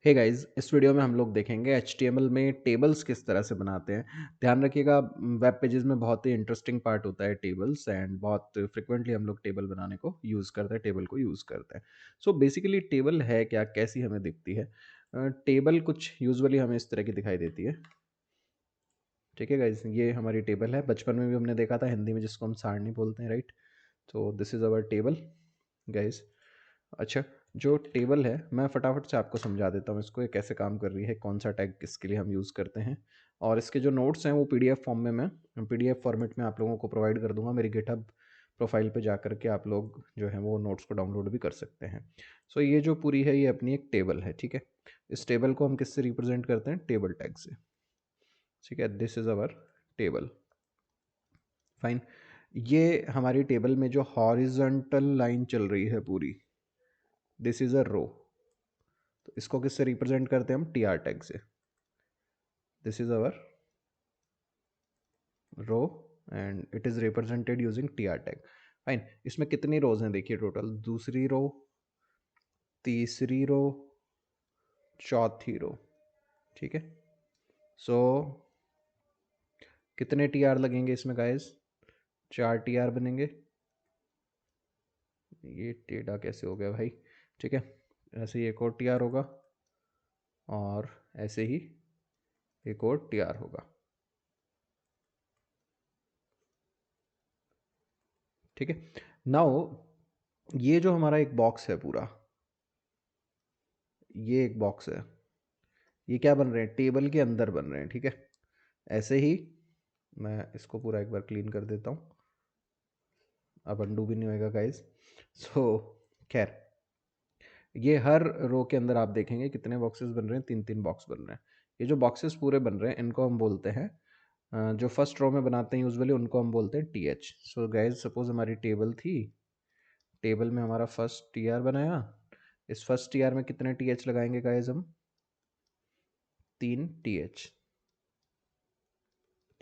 Hey guys, इस video में हम लोग देखेंगे HTML में टेबल्स किस तरह से बनाते हैं। ध्यान रखिएगा, वेब पेजेस में बहुत ही इंटरेस्टिंग पार्ट होता है टेबल्स, एंड बहुत फ्रिक्वेंटली हम लोग टेबल बनाने को यूज़ करते हैं, टेबल को यूज़ करते हैं। सो बेसिकली टेबल है क्या, कैसी हमें दिखती है? टेबल कुछ यूजुअली हमें इस तरह की दिखाई देती है। ठीक है गाइस, ये हमारी टेबल है। बचपन में भी हमने देखा था, हिंदी में जिसको हम सारणी बोलते हैं, राइट? तो this is our table guys. अच्छा, जो टेबल है मैं फटाफट से आपको समझा देता हूँ इसको, ये कैसे काम कर रही है, कौन सा टैग किसके लिए हम यूज़ करते हैं। और इसके जो नोट्स हैं वो पीडीएफ फॉर्म में मैं पीडीएफ फॉर्मेट में आप लोगों को प्रोवाइड कर दूंगा। मेरी गिटहब प्रोफाइल पे जा करके आप लोग जो है वो नोट्स को डाउनलोड भी कर सकते हैं। सो ये जो पूरी है ये अपनी एक टेबल है, ठीक है। इस टेबल को हम किससे रिप्रेजेंट करते हैं? टेबल टैग से, ठीक है। This is our table, fine. ये हमारी टेबल में जो हॉरिजॉन्टल लाइन चल रही है पूरी, दिस इज़ अ रो। तो इसको किससे रिप्रेजेंट करते हैं हम? टी आर टैग से। This is our row and it is represented using T R tag, fine. इसमें कितनी रोज हैं देखिए, टोटल दूसरी रो, तीसरी रो, चौथी रो, ठीक है। सो कितने टी आर लगेंगे इसमें गाइस? 4 टी आर बनेंगे। ये टेढ़ा कैसे हो गया भाई? ठीक है, ऐसे ही एक और टी आर होगा, और ऐसे ही एक और टी आर होगा, ठीक है। नाउ ये जो हमारा एक बॉक्स है पूरा, ये एक बॉक्स है, ये क्या बन रहे हैं? टेबल के अंदर बन रहे हैं, ठीक है। ऐसे ही मैं इसको पूरा एक बार क्लीन कर देता हूँ, अब अंडू भी नहीं होएगा गाइस। सो खैर, ये हर रो के अंदर आप देखेंगे कितने बॉक्सेस बन रहे हैं? 3 3 बॉक्स बन रहे हैं। ये जो बॉक्सेस पूरे बन रहे हैं इनको हम बोलते हैं, जो फर्स्ट रो में बनाते हैं यूजुअली उनको हम बोलते हैं T H. So guys, suppose हमारी टेबल थी, टेबल में हमारा फर्स्ट टी आर बनाया। इस फर्स्ट टी आर में कितने टी एच लगाएंगे गाइस हम? 3 टी एच,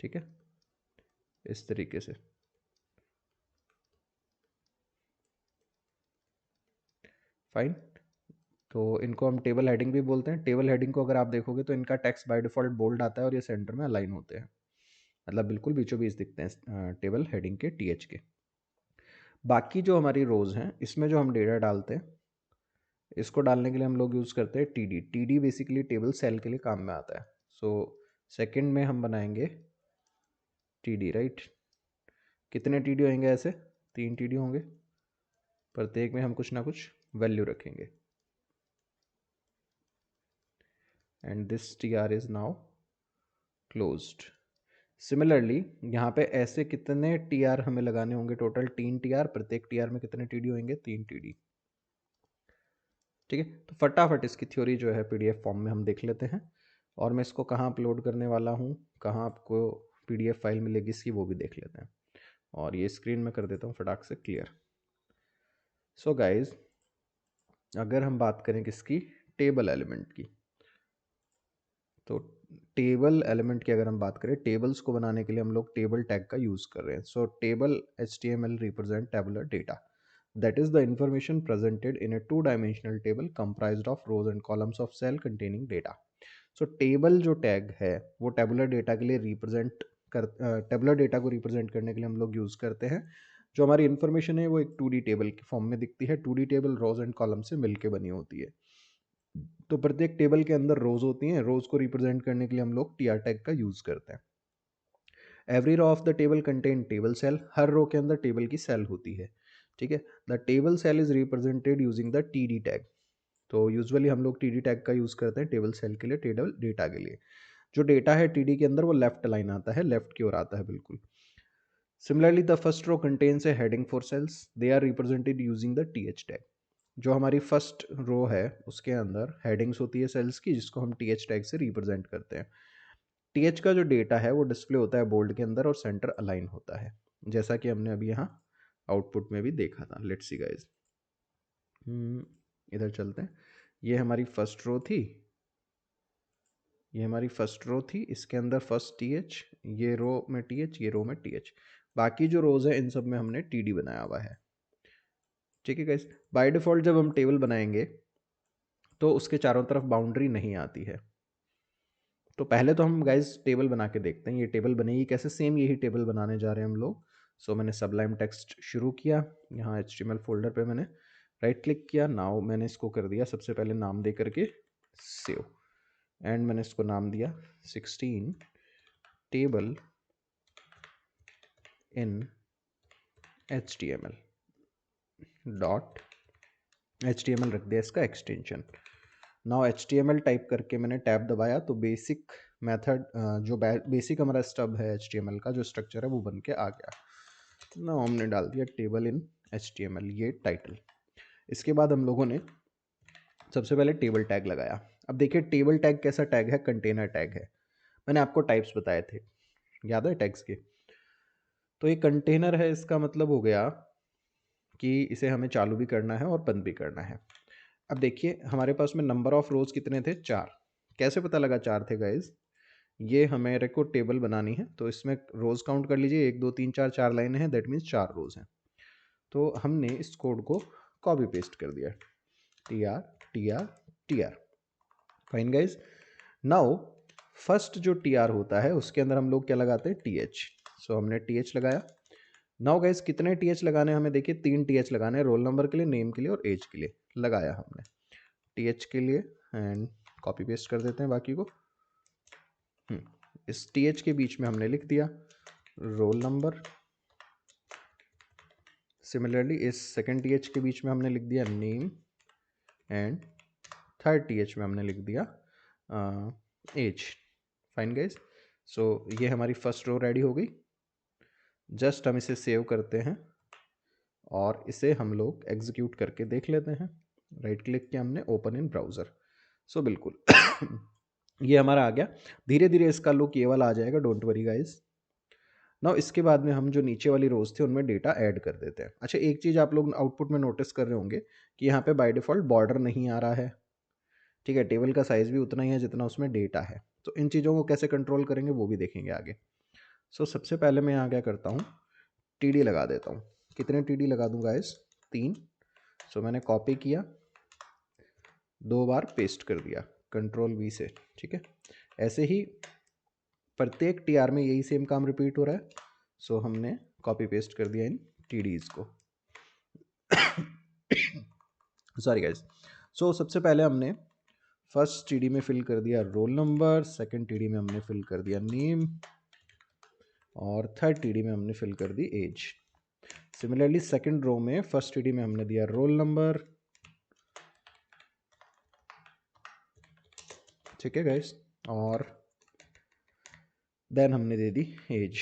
ठीक है, इस तरीके से, फाइन। तो इनको हम टेबल हेडिंग भी बोलते हैं। टेबल हेडिंग को अगर आप देखोगे तो इनका टेक्स्ट बाय डिफॉल्ट बोल्ड आता है और ये सेंटर में अलाइन होते हैं, मतलब बिल्कुल बीचों बीच दिखते हैं टेबल हेडिंग के, टीएच के। बाकी जो हमारी रोज हैं इसमें जो हम डेटा डालते हैं, इसको डालने के लिए हम लोग यूज़ करते हैं TD. TD basically table cell के लिए काम में आता है। सो सेकंड में हम बनाएंगे टीडी, राइट। कितने टीडी होंगे ऐसे? 3 टीडी होंगे, प्रत्येक में हम कुछ ना कुछ वैल्यू रखेंगे, and this T R is now closed. Similarly यहाँ पे ऐसे कितने टी आर हमें लगाने होंगे? टोटल 3 टी आर, प्रत्येक टी आर में कितने टी डी होंगे? 3 टी डी, ठीक है। तो फटाफट इसकी थ्योरी जो है पीडीएफ फॉर्म में हम देख लेते हैं, और मैं इसको कहाँ अपलोड करने वाला हूँ, कहाँ आपको पीडीएफ फाइल मिलेगी इसकी, वो भी देख लेते हैं। और ये स्क्रीन में कर देता हूँ फटाक से क्लियर। सो गाइज, अगर हम बात करें किसकी? टेबल एलिमेंट की, तो टेबल एलिमेंट की अगर हम बात करें, टेबल्स को बनाने के लिए हम लोग टेबल टैग का यूज कर रहे हैं। सो table HTML represent tabular data, that is the information presented in a two-dimensional table comprised of rows and columns of cell containing data. So table जो टैग है वो टेबुलर डेटा के लिए represent कर टेबुलर डेटा को represent करने के लिए हम लोग यूज करते हैं। जो हमारी इन्फॉर्मेशन है वो एक 2D टेबल के फॉर्म में दिखती है। 2D table rose and column से मिलके बनी होती है। तो प्रत्येक टेबल के अंदर रोज होती हैं, रोज को रिप्रेजेंट करने के लिए हम लोग टी आर टैग का यूज करते हैं। Every row of the table contain table cell, हर रो के अंदर टेबल की सेल होती है, ठीक है। The table cell is represented using the T D tag. तो यूजुअली हम लोग टी डी टैग का यूज करते हैं टेबल सेल के लिए, टेबल डेटा के लिए। जो डेटा है टीडी के अंदर वो लेफ्ट लाइन आता है, लेफ्ट की ओर आता है बिल्कुल। Similarly the first row contains a heading for cells, they are represented using the T H tag. जो हमारी फर्स्ट रो है उसके अंदर हेडिंग्स होती है सेल्स की, जिसको हम टी एच टैग से रिप्रेजेंट करते हैं। टीएच का जो डेटा है वो डिस्प्ले होता है बोल्ड के अंदर और सेंटर अलाइन होता है, जैसा कि हमने अभी यहाँ आउटपुट में भी देखा था। लेट्स सी गाइस, इधर चलते हैं। ये हमारी फर्स्ट रो थी, ये हमारी फर्स्ट रो थी, इसके अंदर फर्स्ट टीएच, ये रो में टीएच, ये रो में टीएच। बाकी जो रोज है इन सब में हमने टीडी बनाया हुआ है, ठीक है गाइस। बाय डिफॉल्ट जब हम टेबल बनाएंगे तो उसके चारों तरफ बाउंड्री नहीं आती है। तो पहले तो हम गाइज टेबल बना के देखते हैं ये टेबल बनेगी कैसे। सेम यही टेबल बनाने जा रहे हैं हम लोग। सो मैंने सबलाइम टेक्स्ट शुरू किया, यहाँ HTML फोल्डर पे मैंने राइट क्लिक किया। नाउ मैंने इसको कर दिया सबसे पहले नाम दे करके सेव, एंड मैंने इसको नाम दिया 16 टेबल इन HTML डॉट HTML रख दिया इसका एक्सटेंशन। नाउ HTML टाइप करके मैंने टैब दबाया तो बेसिक मेथड जो बेसिक हमारा स्टब है HTML का जो स्ट्रक्चर है वो बन के आ गया। नाउ हमने डाल दिया टेबल इन HTML ये टाइटल। इसके बाद हम लोगों ने सबसे पहले टेबल टैग लगाया। अब देखिए टेबल टैग कैसा टैग है, कंटेनर टैग है। मैंने आपको टाइप्स बताए थे, याद है टैग्स के। तो ये कंटेनर है, इसका मतलब हो गया कि इसे हमें चालू भी करना है और बंद भी करना है। अब देखिए हमारे पास में नंबर ऑफ रोज कितने थे, 4। कैसे पता लगा 4 थे गाइज, ये हमें को टेबल बनानी है तो इसमें रोज काउंट कर लीजिए, 1 2 3 4 4 लाइनें हैं, दैट मीन्स 4 रोज हैं। तो हमने इस कोड को कॉपी पेस्ट कर दिया, TR TR TR। Fine guys. Now first जो TR होता है उसके अंदर हम लोग क्या लगाते हैं, TH। सो हमने TH लगाया। नाउ गाइज कितने TH लगाने हैं हमें, देखिए 3 TH लगाने हैं, रोल नंबर के लिए, नेम के लिए और एज के लिए। लगाया हमने TH के लिए एंड कॉपी पेस्ट कर देते हैं बाकी को। इस TH के बीच में हमने लिख दिया रोल नंबर। सिमिलरली इस सेकंड TH के बीच में हमने लिख दिया नेम एंड थर्ड TH में हमने लिख दिया एज। Fine guys. सो ये हमारी फर्स्ट रो रेडी हो गई। जस्ट हम इसे सेव करते हैं और इसे हम लोग एग्जीक्यूट करके देख लेते हैं। राइट क्लिक किया हमने, ओपन इन ब्राउज़र। सो बिल्कुल ये हमारा आ गया। धीरे धीरे इसका लुक ये वाला आ जाएगा, डोंट वरी गाइज। नाउ इसके बाद में हम जो नीचे वाली रोज थे उनमें डेटा ऐड कर देते हैं। अच्छा एक चीज़ आप लोग आउटपुट में नोटिस कर रहे होंगे कि यहाँ पे बाय डिफ़ॉल्ट बॉर्डर नहीं आ रहा है, ठीक है। टेबल का साइज़ भी उतना ही है जितना उसमें डेटा है। तो इन चीज़ों को कैसे कंट्रोल करेंगे वो भी देखेंगे आगे। सो सबसे पहले मैं यहाँ क्या करता हूँ, TD लगा देता हूँ। कितने TD लगा दूँ गाइस, 3। सो मैंने कॉपी किया, 2 बार पेस्ट कर दिया कंट्रोल V से, ठीक है। ऐसे ही प्रत्येक TR में यही सेम काम रिपीट हो रहा है। सो हमने कॉपी पेस्ट कर दिया इन TDs को। Sorry guys. सो सबसे पहले हमने फर्स्ट TD में फिल कर दिया रोल नंबर, सेकंड TD में हमने फिल कर दिया नेम और थर्ड TD में हमने फिल कर दी एज। सिमिलरली सेकंड रो में फर्स्ट TD में हमने दिया रोल नंबर, ठीक है गाइस, और देन हमने दे दी एज।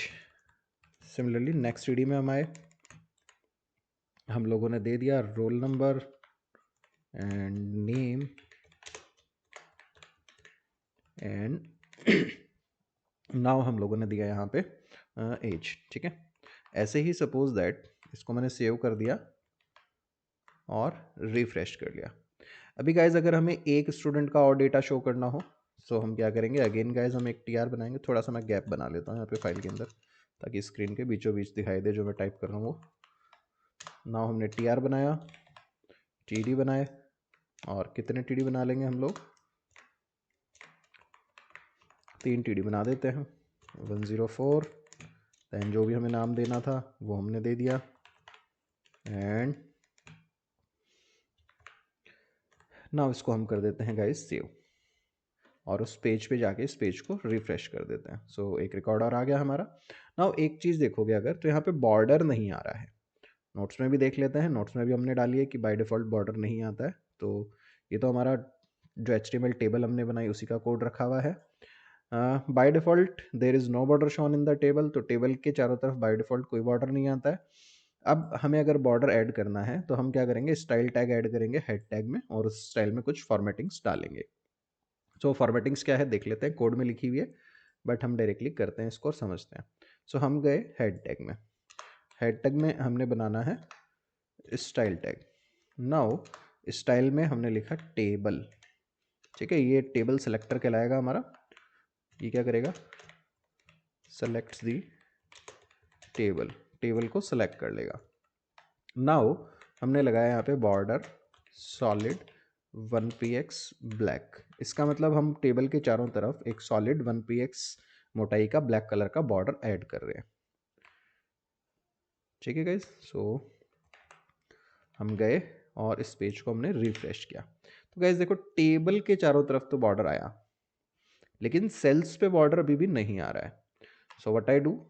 सिमिलरली नेक्स्ट TD में हम आए, हम लोगों ने दे दिया roll number and name and now हम लोगों ने दिया यहाँ पे एज, ठीक है। ऐसे ही सपोज दैट इसको मैंने सेव कर दिया और रिफ्रेश कर लिया। अभी गाइज अगर हमें एक स्टूडेंट का और डेटा शो करना हो तो हम क्या करेंगे, अगेन गाइज हम एक TR बनाएंगे। थोड़ा सा मैं गैप बना लेता हूँ यहाँ पे फाइल के अंदर ताकि स्क्रीन के बीचों बीच दिखाई दे जो मैं टाइप कर रहा हूँ वो। नाउ हमने TR बनाया, TD बनाए, और कितने TD बना लेंगे हम लोग, 3 TD बना देते हैं, 104। दैन जो भी हमें नाम देना था वो हमने दे दिया एंड नाउ इसको हम कर देते हैं गाइज सेव और उस पेज पे जाके इस पेज को रिफ्रेश कर देते हैं। सो एक रिकॉर्ड और आ गया हमारा। नाउ एक चीज़ देखोगे अगर तो यहाँ पे बॉर्डर नहीं आ रहा है। नोट्स में भी देख लेते हैं, नोट्स में भी हमने डाली है कि बाय डिफ़ॉल्ट बॉर्डर नहीं आता है। तो ये तो हमारा जो HTML टेबल हमने बनाई उसी का कोड रखा हुआ है। By default there is no border shown in the table. तो टेबल के चारों तरफ बाय डिफ़ॉल्ट कोई बॉर्डर नहीं आता है। अब हमें अगर बॉर्डर ऐड करना है तो हम क्या करेंगे, स्टाइल टैग ऐड करेंगे हेड टैग में और उस स्टाइल में कुछ फॉर्मेटिंग्स डालेंगे। सो फॉर्मेटिंग्स क्या है देख लेते हैं, कोड में लिखी हुई है बट हम डायरेक्टली करते हैं इसको और समझते हैं। सो हम गए हेड टैग में। हेड टैग में हमने बनाना है स्टाइल टैग। नाउ स्टाइल में हमने लिखा टेबल, ठीक है। ये टेबल सेलेक्टर कहलाएगा हमारा। ये क्या करेगा, सेलेक्ट्स दी टेबल, टेबल को सेलेक्ट कर लेगा। नाउ हमने लगाया यहाँ पे बॉर्डर सॉलिड 1px ब्लैक। इसका मतलब हम टेबल के चारों तरफ एक सॉलिड 1px मोटाई का ब्लैक कलर का बॉर्डर ऐड कर रहे हैं। ठीक है गाइज, सो हम गए और इस पेज को हमने रिफ्रेश किया। तो गाइज देखो, टेबल के चारों तरफ तो बॉर्डर आया, लेकिन सेल्स पे बॉर्डर अभी भी नहीं आ रहा है। सो व्हाट आई डू,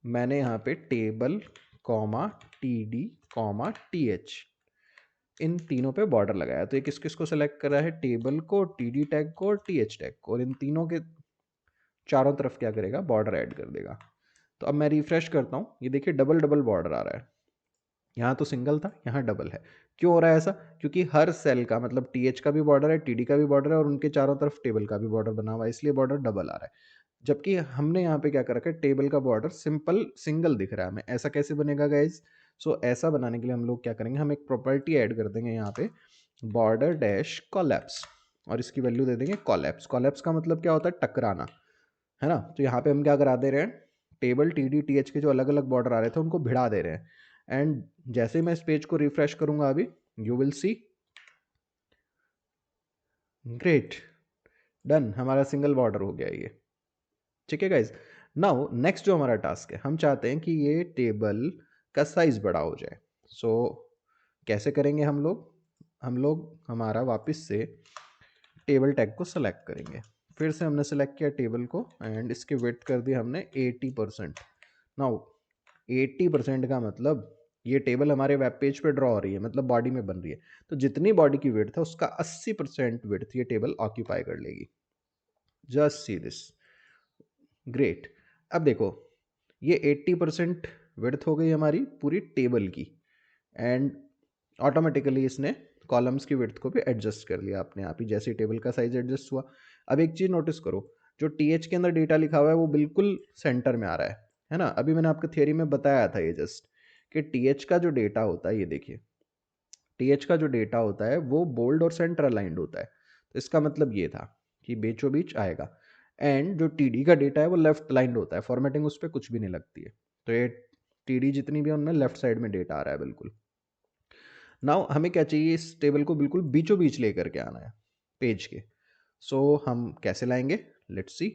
मैंने यहाँ पे table comma T comma T इन तीनों पे बॉर्डर लगाया। तो ये किस किस को सेलेक्ट कर रहा है, टेबल को, टी टैग को और टी टैग को, और इन तीनों के चारों तरफ क्या करेगा, बॉर्डर ऐड कर देगा। तो अब मैं रिफ्रेश करता हूँ, ये देखिए डबल डबल बॉर्डर आ रहा है। यहाँ तो सिंगल था, यहाँ डबल है। क्यों हो रहा है ऐसा, क्योंकि हर सेल का मतलब टी का भी बॉर्डर है, टी का भी बॉर्डर है, और उनके चारों तरफ टेबल का भी बॉर्डर बना हुआ है, इसलिए बॉर्डर डबल आ रहा है। जबकि हमने यहाँ पे क्या कर रखा है, टेबल का बॉर्डर सिंपल सिंगल दिख रहा है हमें। ऐसा कैसे बनेगा गाइज, सो ऐसा बनाने के लिए हम लोग क्या करेंगे, हम एक प्रॉपर्टी ऐड कर देंगे यहाँ पे, बॉर्डर डैश कोलैप्स, और इसकी वैल्यू दे देंगे कोलैप्स। कोलैप्स का मतलब क्या होता है, टकराना, है ना। तो यहाँ पे हम क्या करा दे रहे हैं, टेबल टी के जो अलग अलग बॉर्डर आ रहे थे उनको भिड़ा दे रहे हैं। एंड जैसे मैं इस पेज को रिफ्रेश करूंगा अभी, you will see, great, done, हमारा सिंगल बॉर्डर हो गया ये। ठीक है गाइज, नाउ नेक्स्ट जो हमारा टास्क है, हम चाहते हैं कि ये टेबल का साइज बड़ा हो जाए। सो कैसे करेंगे हम लोग हमारा वापस से टेबल टैग को सेलेक्ट करेंगे। फिर से हमने सेलेक्ट किया टेबल को एंड इसकी विड्थ कर दी हमने 80%। नाउ 80% का मतलब ये टेबल हमारे वेब पेज पे ड्रॉ हो रही है, मतलब बॉडी में बन रही है। तो जितनी बॉडी की विड्थ है उसका 80% विड्थ ये टेबल ऑक्यूपाई कर लेगी। Just see this, great. अब देखो, ये 80% विड्थ हो गई हमारी पूरी टेबल की, एंड ऑटोमेटिकली इसने कॉलम्स की विड्थ को भी एडजस्ट कर लिया अपने आप ही, जैसे ही टेबल का साइज एडजस्ट हुआ। अब एक चीज़ नोटिस करो, जो टी के अंदर डेटा लिखा हुआ है वो बिल्कुल सेंटर में आ रहा है ना। अभी मैंने आपको थियरी में बताया था ये जस्ट, कि टी का जो डेटा होता है, ये देखिए टी का जो डेटा होता है वो बोल्ड और सेंटर अलाइंड होता है। तो इसका मतलब ये था कि बीचों बीच आएगा, एंड जो टी का डेटा है वो लेफ्ट अलाइंड होता है, फॉर्मेटिंग उस पर कुछ भी नहीं लगती है। तो ये टी जितनी भी है उनमें लेफ्ट साइड में डेटा आ रहा है बिल्कुल। नाउ हमें क्या चाहिए, इस टेबल को बिल्कुल बीचों बीच लेकर के आना है पेज के। सो हम कैसे लाएंगे, लेट्स सी।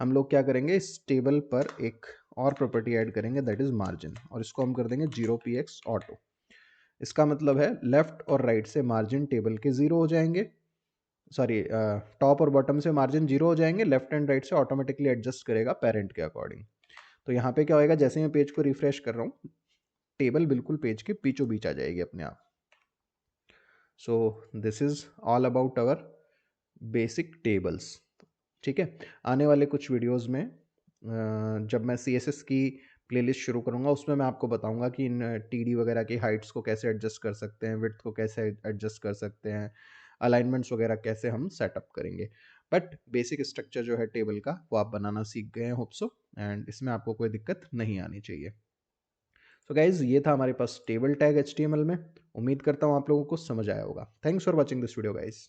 हम लोग क्या करेंगे, इस टेबल पर एक और प्रॉपर्टी ऐड करेंगे, दैट इज मार्जिन, और इसको हम कर देंगे 0px ऑटो। इसका मतलब है लेफ्ट और राइट से मार्जिन टेबल के 0 हो जाएंगे, सॉरी टॉप और बॉटम से मार्जिन 0 हो जाएंगे, लेफ्ट एंड राइट से ऑटोमेटिकली एडजस्ट करेगा पेरेंट के अकॉर्डिंग। तो यहाँ पे क्या होएगा, जैसे मैं पेज को रिफ्रेश कर रहा हूँ, टेबल बिल्कुल पेज के बीचों बीच आ जाएगी अपने आप। So this is all about our basic tables. ठीक है, आने वाले कुछ वीडियोस में जब मैं CSS की प्लेलिस्ट शुरू करूंगा उसमें मैं आपको बताऊंगा कि इन टीडी वगैरह की हाइट्स को कैसे एडजस्ट कर सकते हैं, विड्थ को कैसे एडजस्ट कर सकते हैं, अलाइनमेंट्स वगैरह कैसे हम सेटअप करेंगे। बट बेसिक स्ट्रक्चर जो है टेबल का वो आप बनाना सीख गए हैं होप सो, एंड इसमें आपको कोई दिक्कत नहीं आनी चाहिए। तो गाइज ये था हमारे पास टेबल टैग HTML में। उम्मीद करता हूँ आप लोगों को समझ आया होगा। Thanks for watching this video guys.